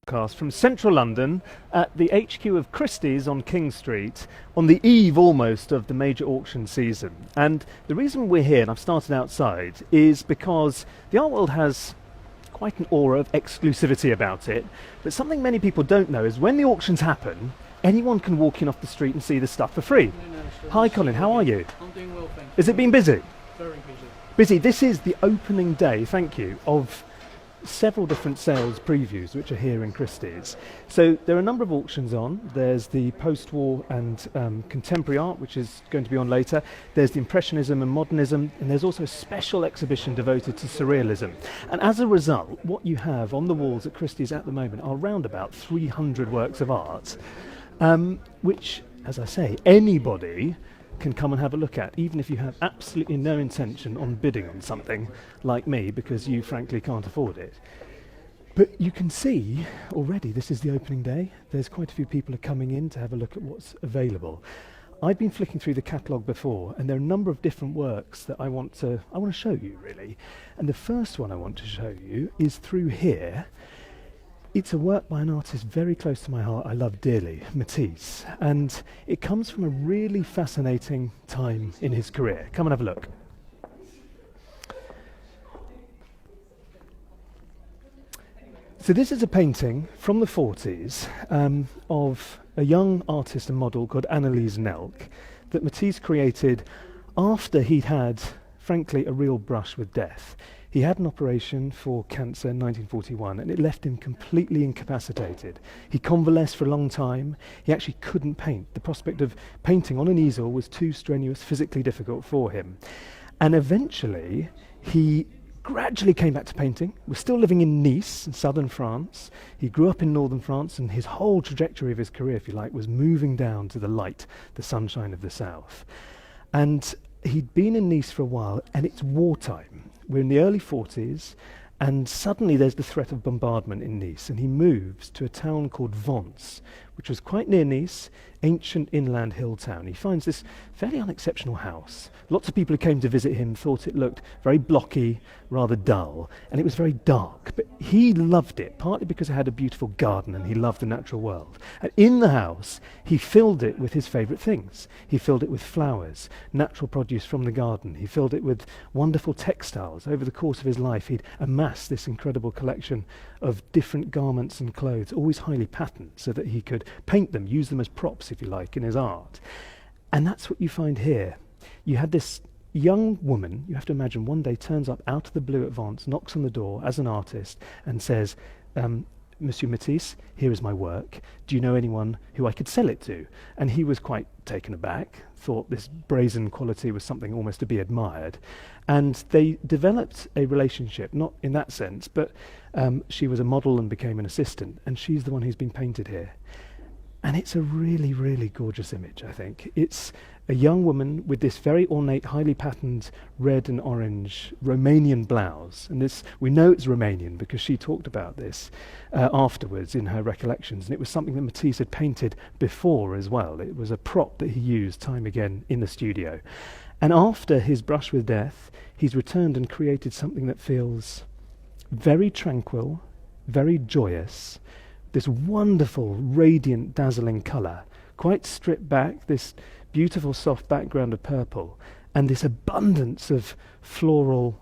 Podcast from central London at the HQ of Christie's on King Street on the eve almost of the major auction season. And the reason we're here, and I've started outside, is because the art world has quite an aura of exclusivity about it, but something many people don't know is when the auctions happen, anyone can walk in off the street and see the stuff for free. Hi Colin, how are you? I'm doing well, thank you. Has it been busy? Very busy. Busy. This is the opening day, thank you, of several different sales previews which are here in Christie's. So there are a number of auctions on. There's the post-war and contemporary art, which is going to be on later. There's the Impressionism and Modernism, and there's also a special exhibition devoted to Surrealism. And as a result, what you have on the walls at Christie's at the moment are around about 300 works of art, which, as I say, anybody can come and have a look at, even if you have absolutely no intention on bidding on something like me, because you frankly can't afford it. But you can see already this is the opening day. There's quite a few people are coming in to have a look at what's available. I've been flicking through the catalogue before, and there are a number of different works that I want to show you, really. And the first one I want to show you is through here. It's a work by an artist very close to my heart I love dearly, Matisse, and it comes from a really fascinating time in his career. Come and have a look. So this is a painting from the 40s of a young artist and model called Anneliese Nelk that Matisse created after he'd had, frankly, a real brush with death. He had an operation for cancer in 1941 and it left him completely incapacitated. He convalesced for a long time. He actually couldn't paint. The prospect of painting on an easel was too strenuous, physically difficult for him. And eventually he gradually came back to painting. We're still living in Nice in southern France. He grew up in northern France, and his whole trajectory of his career, if you like, was moving down to the light, the sunshine of the south. And he'd been in Nice for a while, and it's wartime. We're in the early 40s, and suddenly there's the threat of bombardment in Nice, and he moves to a town called Vence, which was quite near Nice, ancient inland hill town. He finds this fairly unexceptional house. Lots of people who came to visit him thought it looked very blocky, rather dull, and it was very dark, but he loved it, partly because it had a beautiful garden and he loved the natural world. And in the house, he filled it with his favourite things. He filled it with flowers, natural produce from the garden. He filled it with wonderful textiles. Over the course of his life, he'd amassed this incredible collection of different garments and clothes, always highly patterned, so that he could paint them, use them as props, if you like, in his art. And that's what you find here. You had this young woman, you have to imagine, one day turns up out of the blue at Vence, knocks on the door as an artist and says, Monsieur Matisse, here is my work. Do you know anyone who I could sell it to? And he was quite taken aback, thought this brazen quality was something almost to be admired. And they developed a relationship, not in that sense, but she was a model and became an assistant, and she's the one who's been painted here. And it's a really, really gorgeous image, I think. It's a young woman with this very ornate, highly patterned red and orange Romanian blouse. And this, we know it's Romanian because she talked about this afterwards in her recollections. And it was something that Matisse had painted before as well. It was a prop that he used time again in the studio. And after his brush with death, he's returned and created something that feels very tranquil, very joyous, this wonderful, radiant, dazzling colour, quite stripped back, this beautiful soft background of purple, and this abundance of floral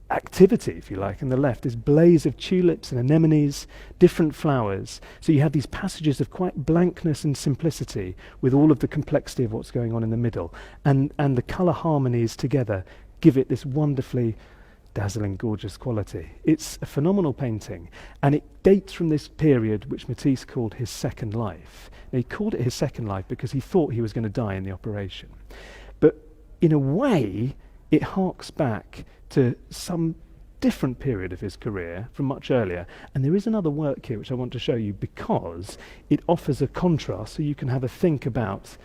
activity, if you like, on the left, this blaze of tulips and anemones, different flowers. So you have these passages of quite blankness and simplicity with all of the complexity of what's going on in the middle. And the colour harmonies together give it this wonderfully dazzling, gorgeous quality. It's a phenomenal painting, and it dates from this period which Matisse called his second life. Now, he called it his second life because he thought he was going to die in the operation. But in a way, it harks back to some different period of his career from much earlier. And there is another work here which I want to show you because it offers a contrast, so you can have a think about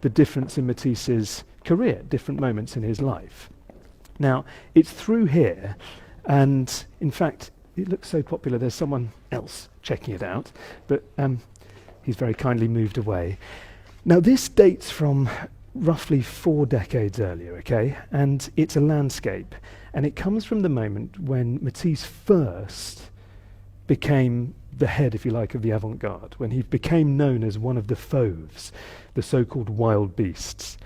the difference in Matisse's career, different moments in his life. Now, it's through here, and in fact, it looks so popular, there's someone else checking it out, but he's very kindly moved away. Now, this dates from roughly 4 decades earlier, okay? And it's a landscape, and it comes from the moment when Matisse first became the head, if you like, of the avant-garde, when he became known as one of the fauves, the so-called wild beasts.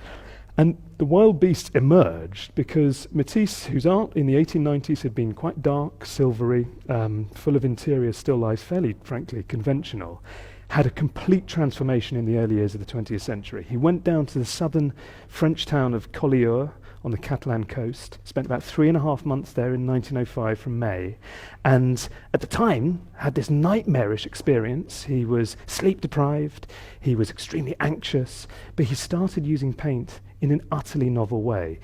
And the wild beasts emerged because Matisse, whose art in the 1890s had been quite dark, silvery, full of interior still lifes, fairly, frankly, conventional, had a complete transformation in the early years of the 20th century. He went down to the southern French town of Collioure on the Catalan coast, spent about 3.5 months there in 1905 from May, and at the time had this nightmarish experience. He was sleep deprived, he was extremely anxious, but he started using paint in an utterly novel way.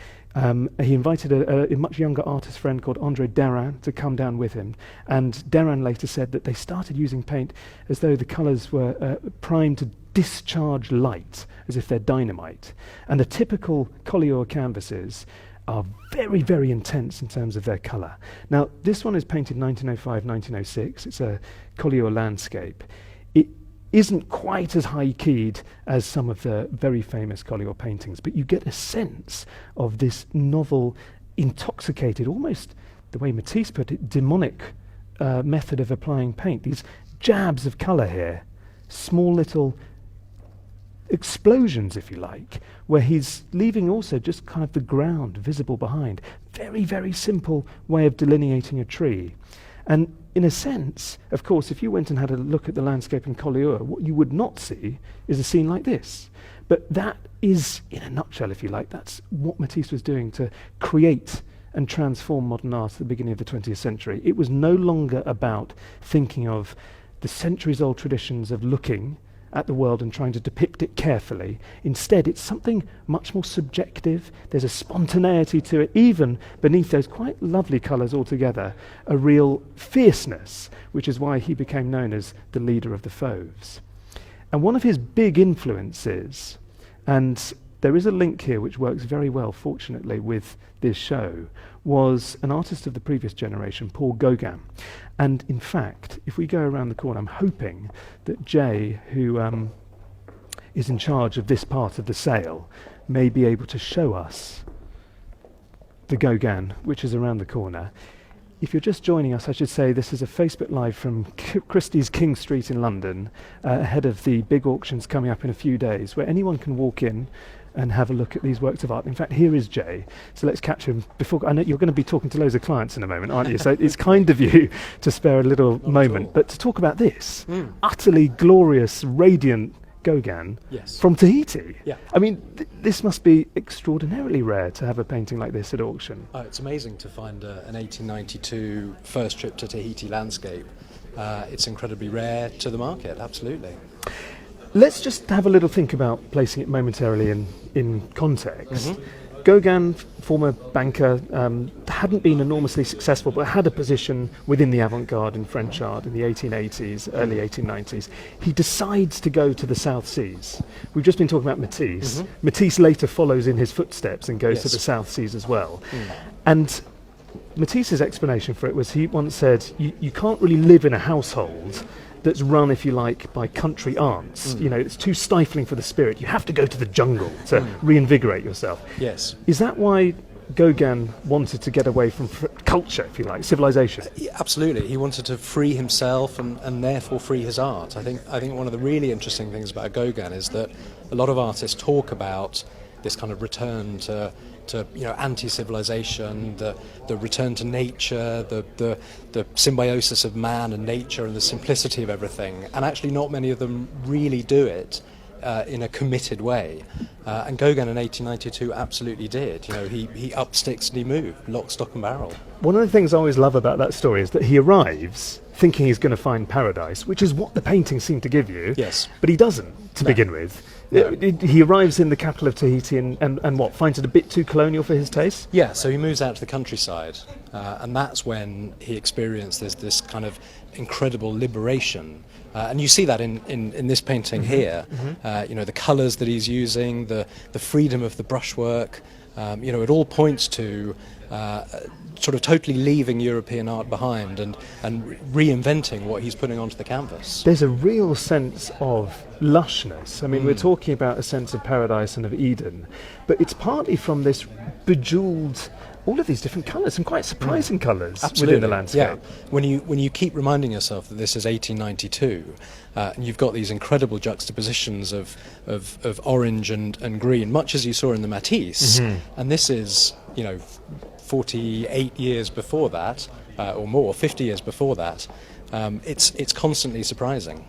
He invited a much younger artist friend called André Derain to come down with him, and Derain later said that they started using paint as though the colours were primed to discharge light, as if they're dynamite. And the typical Collioure canvases are very, very intense in terms of their colour. Now, this one is painted 1905-1906. It's a Collioure landscape. It isn't quite as high-keyed as some of the very famous Collioure paintings, but you get a sense of this novel, intoxicated, almost the way Matisse put it, demonic method of applying paint. These jabs of colour here, small little explosions, if you like, where he's leaving also just kind of the ground visible behind. Very, very simple way of delineating a tree. And in a sense, of course, if you went and had a look at the landscape in Collioure, what you would not see is a scene like this. But that is, in a nutshell, if you like, that's what Matisse was doing to create and transform modern art at the beginning of the 20th century. It was no longer about thinking of the centuries-old traditions of looking at the world and trying to depict it carefully. Instead, it's something much more subjective. There's a spontaneity to it, even beneath those quite lovely colours altogether, a real fierceness, which is why he became known as the leader of the fauves. And one of his big influences, and there is a link here which works very well, fortunately, with this show, was an artist of the previous generation, Paul Gauguin. And in fact, if we go around the corner, I'm hoping that Jay, who is in charge of this part of the sale, may be able to show us the Gauguin, which is around the corner. If you're just joining us, I should say this is a Facebook Live from Christie's King Street in London, ahead of the big auctions coming up in a few days, where anyone can walk in and have a look at these works of art. In fact, here is Jay. So let's catch him before. I know you're going to be talking to loads of clients in a moment, aren't you? So it's kind of you to spare a little moment. But to talk about this utterly glorious, radiant Gauguin from Tahiti. Yeah. I mean, this must be extraordinarily rare to have a painting like this at auction. It's amazing to find an 1892 first trip to Tahiti landscape. It's incredibly rare to the market, absolutely. Let's just have a little think about placing it momentarily in context. Gauguin, former banker, hadn't been enormously successful, but had a position within the avant-garde in French art in the 1880s, early 1890s. He decides to go to the South Seas. We've just been talking about Matisse. Matisse later follows in his footsteps and goes to the South Seas as well. And Matisse's explanation for it was, he once said, you can't really live in a household that's run, if you like, by country aunts. You know, it's too stifling for the spirit. You have to go to the jungle to reinvigorate yourself. Yes. Is that why Gauguin wanted to get away from culture, if you like, civilization? Yeah, absolutely. He wanted to free himself and therefore free his art. I think one of the really interesting things about Gauguin is that a lot of artists talk about this kind of return to anti-civilization, the return to nature, the symbiosis of man and nature and the simplicity of everything. And actually not many of them really do it in a committed way. And Gauguin in 1892 absolutely did. You know, he up sticks and he moved, lock, stock and barrel. One of the things I always love about that story is that he arrives thinking he's going to find paradise, which is what the paintings seem to give you. Yes. But he doesn't, to begin with. No. He arrives in the capital of Tahiti and what, finds it a bit too colonial for his taste? Yeah, so he moves out to the countryside, and that's when he experiences this kind of incredible liberation. And you see that in this painting here. The colours that he's using, the freedom of the brushwork. It all points to sort of totally leaving European art behind and reinventing what he's putting onto the canvas. There's a real sense of lushness. I mean, we're talking about a sense of paradise and of Eden, but it's partly from this bejeweled, all of these different colours, some quite surprising colours Absolutely. within the landscape. Yeah. When you keep reminding yourself that this is 1892, and you've got these incredible juxtapositions of orange and green, much as you saw in the Matisse, and this is 48 years before that, or more, 50 years before that. It's constantly surprising.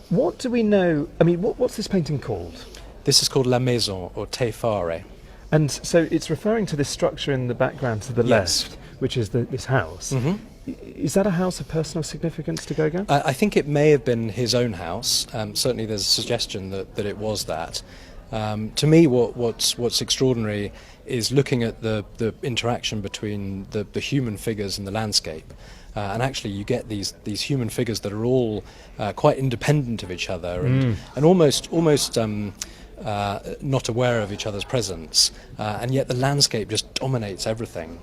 What do we know? I mean, what's this painting called? This is called La Maison, or Te Fare. And so it's referring to this structure in the background to the Yes. left, which is this house. Is that a house of personal significance to Gauguin? I think it may have been his own house. Certainly there's a suggestion that it was that. To me, what's extraordinary is looking at the interaction between the human figures and the landscape. And actually you get these human figures that are all quite independent of each other and almost not aware of each other's presence, and yet the landscape just dominates everything.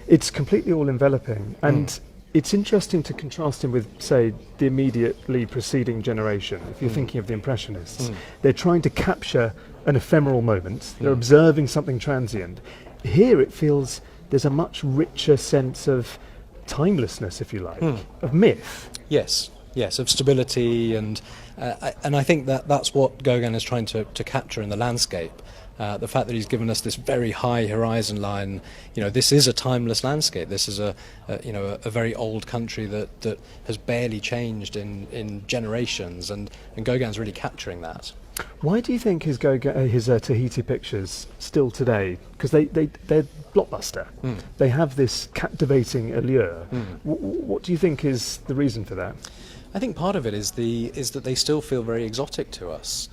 It's completely all enveloping, and it's interesting to contrast him with, say, the immediately preceding generation. If you're thinking of the Impressionists, they're trying to capture an ephemeral moment, they're observing something transient. Here it feels there's a much richer sense of timelessness, if you like, of myth. Yes, of stability, and I think that's what Gauguin is trying to capture in the landscape. The fact that he's given us this very high horizon line, this is a timeless landscape. This is a very old country that has barely changed in generations, and Gauguin's really capturing that. Why do you think his Tahiti pictures still today? Because they're blockbuster. They have this captivating allure. What do you think is the reason for that? I think part of it is that they still feel very exotic to us.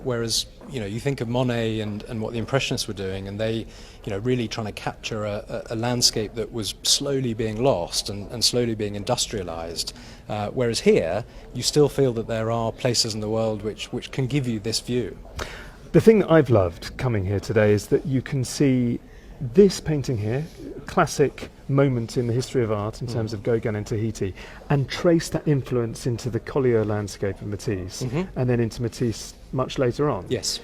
Whereas you think of Monet and what the Impressionists were doing, and they really trying to capture a landscape that was slowly being lost and slowly being industrialized. Whereas here you still feel that there are places in the world which can give you this view. The thing that I've loved coming here today is that you can see this painting here, classic moment in the history of art in terms of Gauguin and Tahiti, and trace that influence into the Collioure landscape of Matisse, and then into Matisse much later on. Yes.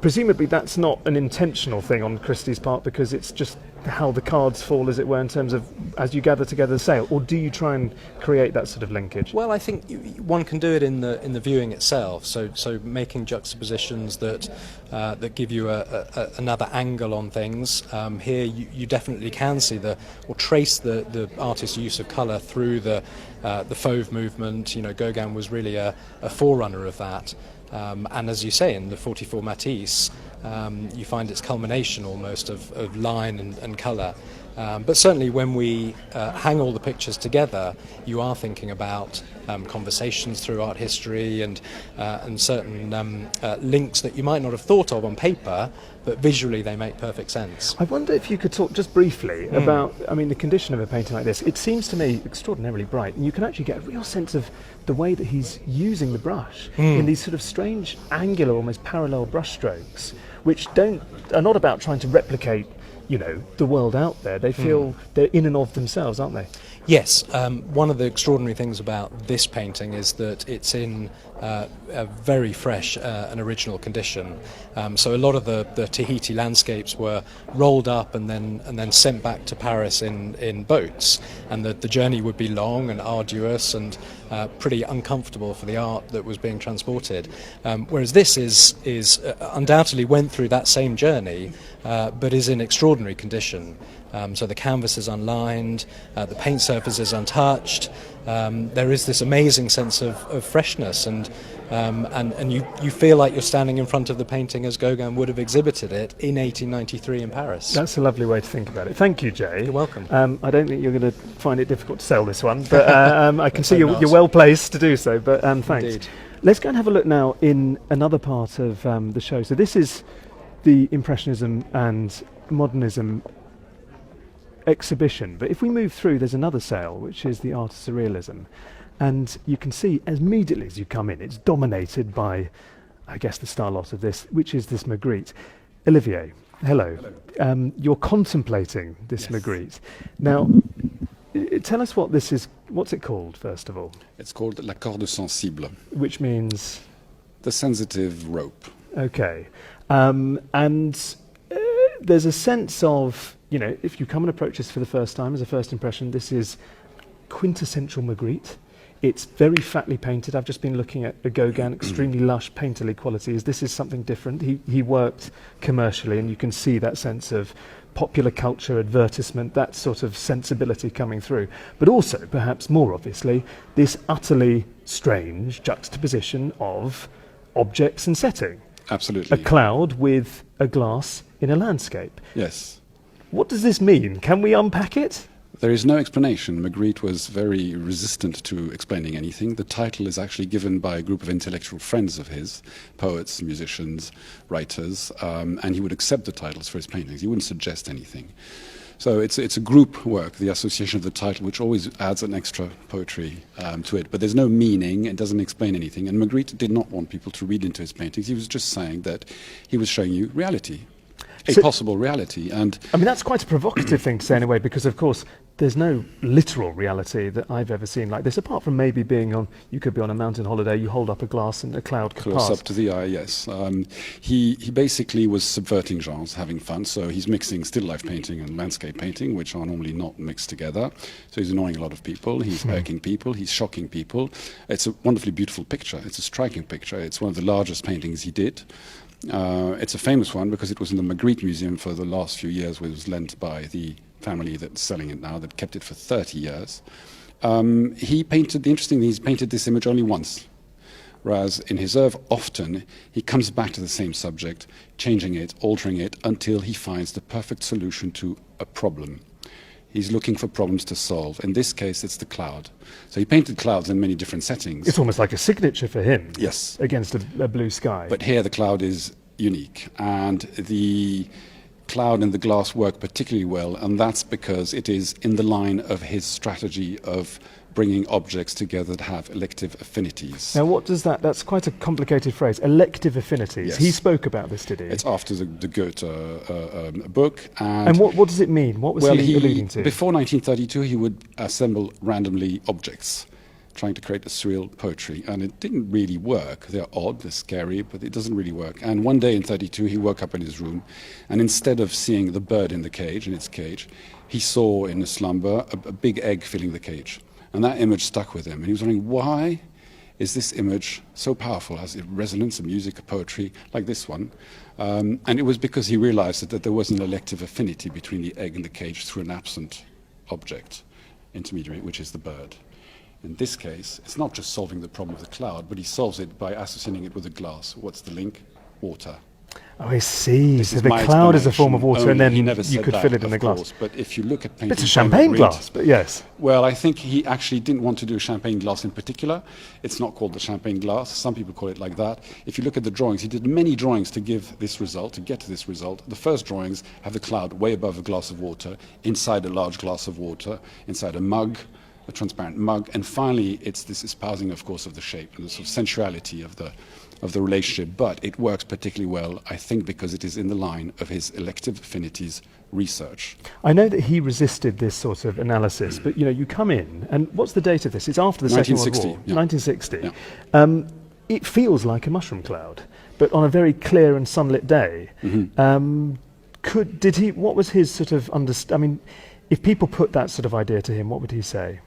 Presumably that's not an intentional thing on Christie's part, because it's just how the cards fall, as it were, in terms of as you gather together the sale, or do you try and create that sort of linkage? Well, I think one can do it in the viewing itself. So making juxtapositions that give you another angle on things. Here you definitely can see or trace the artist's use of colour through the fauve movement. Gauguin was really a forerunner of that. And as you say, in the 44 Matisse, you find its culmination almost of line and colour. But certainly when we hang all the pictures together, you are thinking about conversations through art history and certain links that you might not have thought of on paper, but visually they make perfect sense. I wonder if you could talk just briefly about, the condition of a painting like this. It seems to me extraordinarily bright, and you can actually get a real sense of the way that he's using the brush in these sort of strange, angular, almost parallel brush strokes, which are not about trying to replicate the world out there. They feel they're in and of themselves, aren't they? Yes. One of the extraordinary things about this painting is that it's in a very fresh and original condition. So a lot of the Tahiti landscapes were rolled up and then sent back to Paris in boats, and the journey would be long and arduous and pretty uncomfortable for the art that was being transported. Whereas this is undoubtedly went through that same journey, but is in extraordinary condition. So the canvas is unlined, the paint surface is untouched. There is this amazing sense of freshness, and you feel like you're standing in front of the painting as Gauguin would have exhibited it in 1893 in Paris. That's a lovely way to think about it. Thank you, Jay. You're welcome. I don't think you're going to find it difficult to sell this one, but I can see you're well placed to do so. But thanks. Indeed. Let's go and have a look now in another part of the show. So this is the Impressionism and Modernism exhibition, but if we move through, there's another sale, which is the Art of Surrealism, and you can see immediately as you come in, it's dominated by, I guess, the star lot of this, which is this Magritte. Olivier, hello. You're contemplating this Magritte. Now, tell us what this is. What's it called, first of all? It's called la corde sensible, which means the sensitive rope. Okay, and there's a sense of, if you come and approach this for the first time as a first impression, this is quintessential Magritte. It's very fatly painted. I've just been looking at the Gauguin, extremely lush painterly qualities. This is something different. He worked commercially, and you can see that sense of popular culture, advertisement, that sort of sensibility coming through. But also, perhaps more obviously, this utterly strange juxtaposition of objects and setting. Absolutely. A cloud with a glass in a landscape. Yes. What does this mean? Can we unpack it? There is no explanation. Magritte was very resistant to explaining anything. The title is actually given by a group of intellectual friends of his, poets, musicians, writers, and he would accept the titles for his paintings. He wouldn't suggest anything. So it's a group work, the association of the title, which always adds an extra poetry to it. But there's no meaning, it doesn't explain anything. And Magritte did not want people to read into his paintings. He was just saying that he was showing you reality. A possible reality. And I mean, that's quite a provocative thing to say in a way, because of course there's no literal reality that I've ever seen like this, apart from maybe you could be on a mountain holiday, you hold up a glass and a cloud could close pass. up to the eye, yes. He basically was subverting genres, having fun, so he's mixing still life painting and landscape painting, which are normally not mixed together. So he's annoying a lot of people, he's irking people, he's shocking people. It's a wonderfully beautiful picture, it's a striking picture, it's one of the largest paintings he did. It's a famous one because it was in the Magritte Museum for the last few years, where it was lent by the family that's selling it now, that kept it for 30 years. The interesting thing, he's painted this image only once, whereas in his oeuvre, often he comes back to the same subject, changing it, altering it, until he finds the perfect solution to a problem. He's looking for problems to solve. In this case, it's the cloud. So he painted clouds in many different settings. It's almost like a signature for him. Yes. Against a blue sky. But here the cloud is unique. And the cloud and the glass work particularly well, and that's because it is in the line of his strategy of bringing objects together that have elective affinities. Now, what does that's quite a complicated phrase, elective affinities. Yes. He spoke about this, did he? It's after the Goethe book. And what does it mean? What was he alluding to? Before 1932, he would assemble randomly objects, trying to create a surreal poetry, and it didn't really work. They're odd, they're scary, but it doesn't really work. And one day in 32, he woke up in his room, and instead of seeing the bird in its cage, he saw in a slumber a big egg filling the cage. And that image stuck with him. And he was wondering, why is this image so powerful? Has it resonance, a music, a poetry, like this one? And it was because he realized that there was an elective affinity between the egg and the cage through an absent object, intermediary, which is the bird. In this case, it's not just solving the problem of the cloud, but he solves it by associating it with a glass. What's the link? Water. Oh, I see. This so is the my cloud is a form of explanation. water, and then He never you said could that, fill it in of the glass. course, but if you look at painting, It's a champagne glass, but yes. Well, I think he actually didn't want to do a champagne glass in particular. It's not called the champagne glass. Some people call it like that. If you look at the drawings, he did many drawings to give this result, to get to this result. The first drawings have the cloud way above a glass of water, inside a large glass of water, inside a mug, a transparent mug, and finally it's this espousing, of course, of the shape and the sort of sensuality of the relationship. But it works particularly well, I think, because it is in the line of his elective affinities research. I know that he resisted this sort of analysis, but you come in, and what's the date of this? It's after the Second World War, 1960. Yeah. It feels like a mushroom cloud, but on a very clear and sunlit day. What was his sort of understanding? If people put that sort of idea to him, what would he say?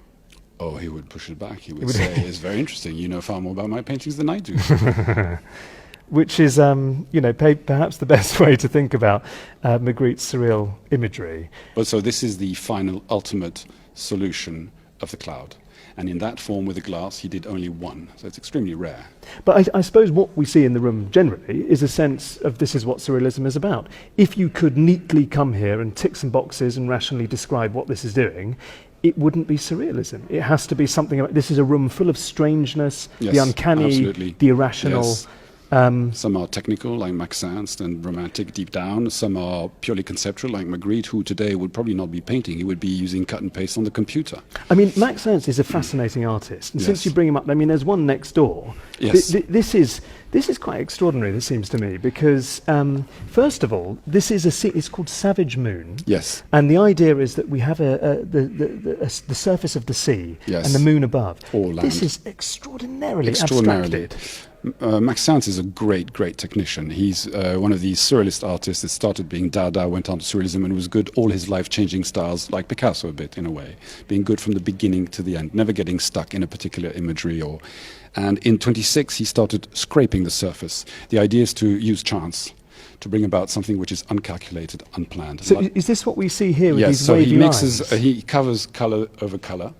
Oh, he would push it back. He would say, it's very interesting. You know far more about my paintings than I do. Which is, perhaps the best way to think about Magritte's surreal imagery. But so this is the final, ultimate solution of the cloud. And in that form, with the glass, he did only one. So it's extremely rare. But I suppose what we see in the room generally is a sense of this is what surrealism is about. If you could neatly come here and tick some boxes and rationally describe what this is doing, it wouldn't be surrealism. It has to be something about, this is a room full of strangeness, Yes, the uncanny, absolutely. the irrational. Yes. Some are technical, like Max Ernst, and romantic deep down. Some are purely conceptual, like Magritte, who today would probably not be painting. He would be using cut and paste on the computer. I mean, Max Ernst is a fascinating artist. And since you bring him up, I mean, there's one next door. Yes. This is quite extraordinary. This seems to me because first of all, this is it's called Savage Moon. Yes. And the idea is that we have the surface of the sea Yes. and the moon above. Or land. This is extraordinarily abstracted. Max Science is a great technician. He's one of these surrealist artists that started being Dada, went on to surrealism, and was good all his life, changing styles, like Picasso a bit in a way, being good from the beginning to the end, never getting stuck in a particular imagery. And in 26 he started scraping the surface. The idea is to use chance to bring about something which is uncalculated, unplanned. So is this what we see here with yes, these so wavy he mixes, lines? he covers color over color,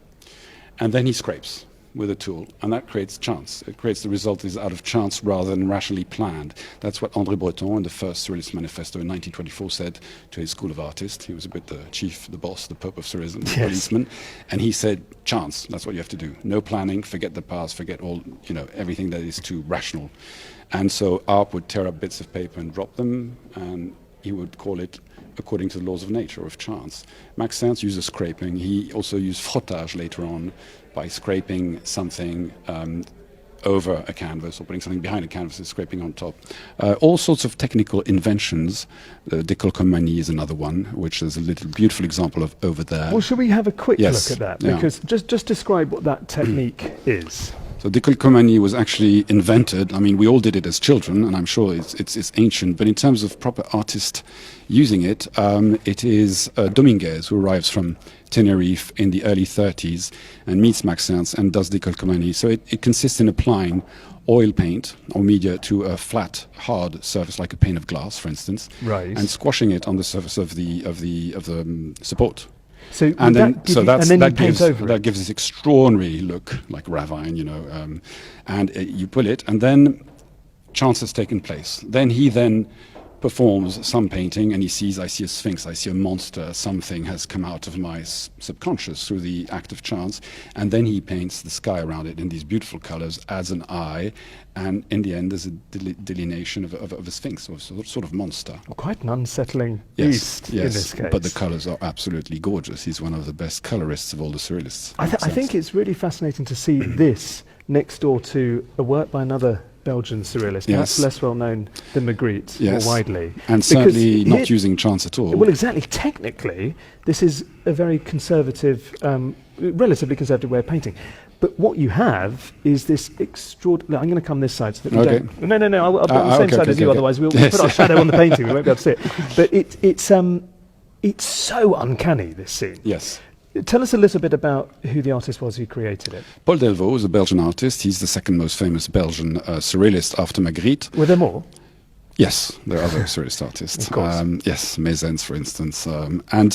and then he scrapes with a tool, and that creates chance. It creates the result is out of chance rather than rationally planned. That's what André Breton in the first Surrealist Manifesto in 1924 said to his school of artists. He was a bit the chief, the boss, the pope of surrealism, the policeman, and he said, chance, that's what you have to do. No planning, forget the past, forget all, everything that is too rational. And so Arp would tear up bits of paper and drop them, and he would call it according to the laws of nature, of chance. Max Science uses scraping. He also used frottage later on, by scraping something over a canvas or putting something behind a canvas and scraping on top. All sorts of technical inventions. Décolcomanie is another one, which is a little beautiful example of over there. Well, should we have a quick Yes, look at that? yeah. Because just describe what that technique is. So décolcomanie was actually invented. I mean, we all did it as children, and I'm sure it's ancient. But in terms of proper artist using it, it is Dominguez who arrives from Tenerife in the early 30s and meets Max Science and does décolcomanie. So it consists in applying oil paint or media to a flat, hard surface like a pane of glass, for instance, Right. and squashing it on the surface of the support. So And then, you paint over that it. gives this extraordinary look, like Ravine, and you pull it, and then chance has taken place. Then he performs some painting, and he sees, I see a sphinx, I see a monster, something has come out of my subconscious through the act of chance, and then he paints the sky around it in these beautiful colors, adds an eye, and in the end there's a delineation of a sphinx, or a sort of monster. Well, quite an unsettling beast in this case. But the colors are absolutely gorgeous. He's one of the best colorists of all the surrealists. I think it's really fascinating to see this next door to a work by another Belgian surrealist, perhaps Yes. less well known than Magritte Yes. more widely. And Because certainly not here- using chance at all. Well, exactly. Technically, this is a very conservative, relatively conservative way of painting. But what you have is this extraordinary... I'm going to come this side so that we Okay. don't... No, I'll be on the same side as you, otherwise we'll Yes. put our shadow on the painting, we won't be able to see it. But it's so uncanny, this scene. Yes. Tell us a little bit about who the artist was who created it. Paul Delvaux is a Belgian artist. He's the second most famous Belgian surrealist after Magritte. Were there more? Yes, there are other surrealist artists. Of course. Yes, Mézens, for instance. And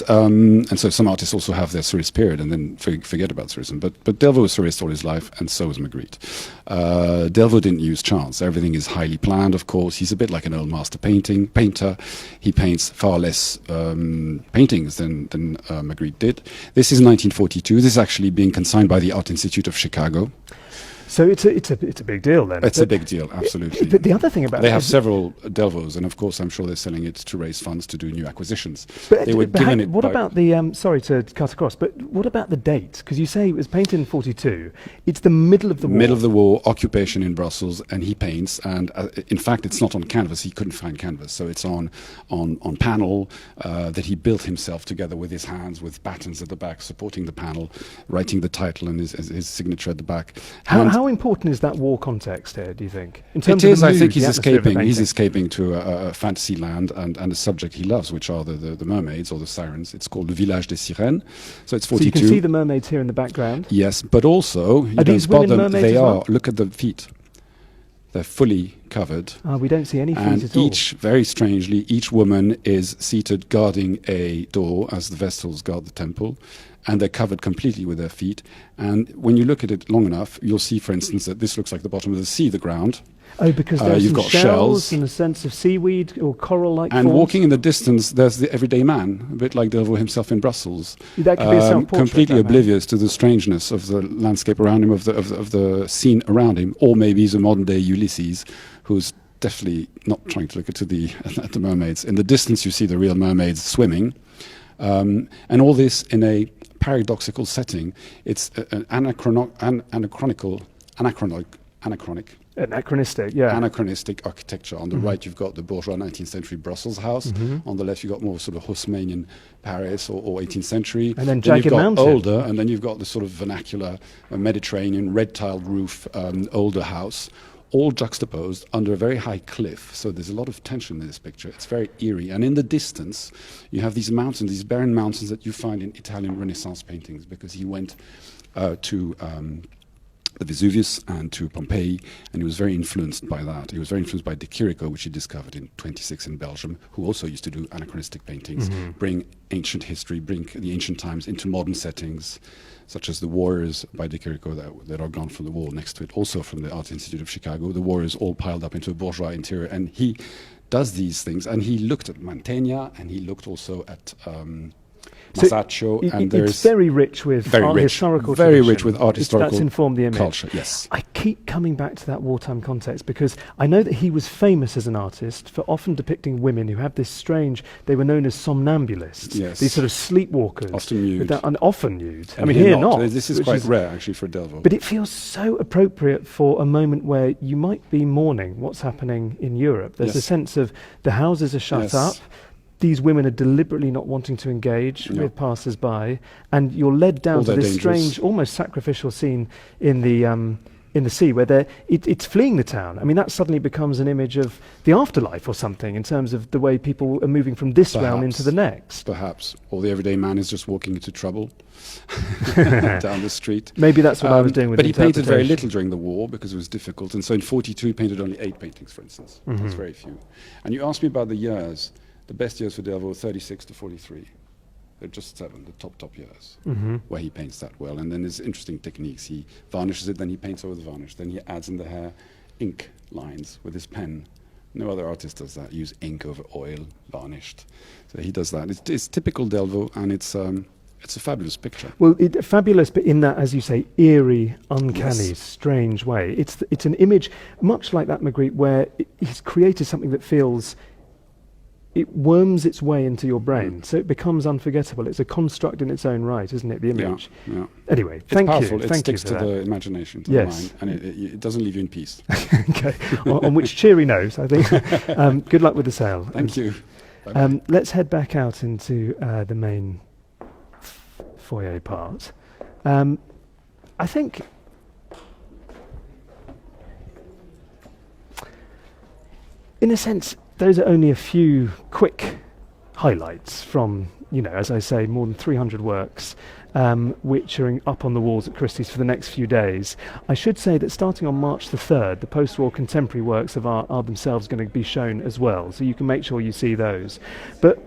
so some artists also have their surrealist period and then forget about surrealism. But Delvaux was surrealist all his life, and so was Magritte. Delvaux didn't use chance. Everything is highly planned, of course. He's a bit like an old master painter. He paints far less paintings than Magritte did. This is 1942. This is actually being consigned by the Art Institute of Chicago. So it's a big deal then. It's a big deal, absolutely. But the other thing about They it have is- several Delvaux, and of course, I'm sure they're selling it to raise funds to do new acquisitions. But, They were but given how- it. what by- about the, sorry to cut across, but what about the date? Because you say it was painted in 42. It's the middle of the war. Middle of the war, occupation in Brussels, and he paints. And in fact, it's not on canvas. He couldn't find canvas, so it's on panel that he built himself together with his hands, with battens at the back supporting the panel, writing the title and his signature at the back. And How important is that war context here, do you think? In it terms of is. the I mood, think the he's atmosphere of the escaping. He's painting? escaping to a fantasy land and a subject he loves, which are the mermaids or the sirens. It's called Le Village des Sirènes. So it's 42. So you can see the mermaids here in the background. Yes, but also you Are don't these spot women them. mermaids They as well? are. Look at the feet. They're fully covered. We don't see any feet And at all. very strangely, each woman is seated guarding a door as the Vestals guard the temple, and they're covered completely with their feet. And when you look at it long enough, you'll see, for instance, that this looks like the bottom of the sea, the ground. Oh, because there's you've some got shells shells. and a sense of seaweed or coral-like And forms. walking in the distance, there's the everyday man, a bit like Delvaux himself in Brussels. That could be a self-portrait, completely that man. oblivious to the strangeness of the landscape around him, of the scene around him. Or maybe he's a modern-day Ulysses, who's definitely not trying to look at the mermaids. In the distance, you see the real mermaids swimming. And all this in a paradoxical setting. It's an anachronic anachronistic. Anachronistic architecture. On the right, you've got the bourgeois 19th century Brussels house. On the left, you've got more sort of Haussmannian Paris or 18th century. And then you've Jagged got Mountain. older, and then you've got the sort of vernacular Mediterranean red tiled roof older house, all juxtaposed under a very high cliff. So there's a lot of tension in this picture. It's very eerie. And in the distance, you have these mountains, these barren mountains that you find in Italian Renaissance paintings, because he went to the Vesuvius and to Pompeii, and he was very influenced by that. He was very influenced by De Chirico, which he discovered in 26 in Belgium, who also used to do anachronistic paintings, bring ancient history, bring the ancient times into modern settings, such as the Warriors by De Chirico that are gone from the wall next to it, also from the Art Institute of Chicago. The Warriors all piled up into a bourgeois interior, and he does these things, and he looked at Mantegna, and he looked also at Masaccio, and it's very rich with historical very tradition. rich with art historical That's informed the image. culture. Yes, I keep coming back to that wartime context because I know that he was famous as an artist for often depicting women who have this strange. They were known as somnambulists. Yes. These sort of sleepwalkers, often nude. and often nude. And I mean, here not. This is quite rare, actually, for Delvaux. But it feels so appropriate for a moment where you might be mourning what's happening in Europe. There's a sense of the houses are shut up. These women are deliberately not wanting to engage with passers-by, and you're led down to this strange, almost sacrificial scene in the sea where it's fleeing the town. I mean, that suddenly becomes an image of the afterlife or something in terms of the way people are moving from this realm into the next. Perhaps. Or the everyday man is just walking into trouble down the street. Maybe that's what I was doing with But he painted very interpretation. little during the war because it was difficult. And so in 42 he painted only 8 paintings, for instance. That's very few. And you asked me about the years. The best years for Delvaux, 36 to 43. They're just 7, the top years, where he paints that well. And then there's interesting techniques. He varnishes it, then he paints over the varnish. Then he adds in the hair ink lines with his pen. No other artist does that. Use ink over oil, varnished. So he does that. It's typical Delvaux, and it's a fabulous picture. Well, fabulous, but in that, as you say, eerie, uncanny, strange way. It's an image, much like that Magritte, where he's created something that feels... It worms its way into your brain, so it becomes unforgettable. It's a construct in its own right, isn't it, the image? Yeah. Anyway, It's thank powerful. you. It Thank you sticks for to that. the imagination, to the mind, and it doesn't leave you in peace. Okay. on which cheery note, I think, good luck with the sale. Thank you. Let's head back out into the main foyer part. I think... In a sense, those are only a few quick highlights from, as I say, more than 300 works, which are up on the walls at Christie's for the next few days. I should say that starting on March the 3rd, the post-war contemporary works of art are themselves going to be shown as well, so you can make sure you see those. But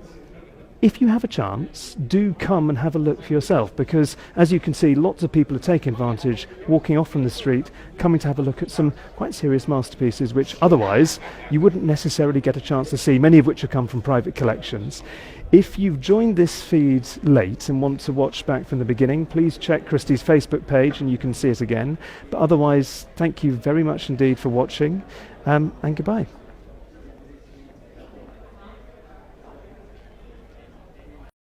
if you have a chance, do come and have a look for yourself, because as you can see, lots of people are taking advantage, walking off from the street, coming to have a look at some quite serious masterpieces which otherwise you wouldn't necessarily get a chance to see, many of which have come from private collections. If you've joined this feed late and want to watch back from the beginning, please check Christie's Facebook page and you can see it again. But otherwise, thank you very much indeed for watching, and goodbye.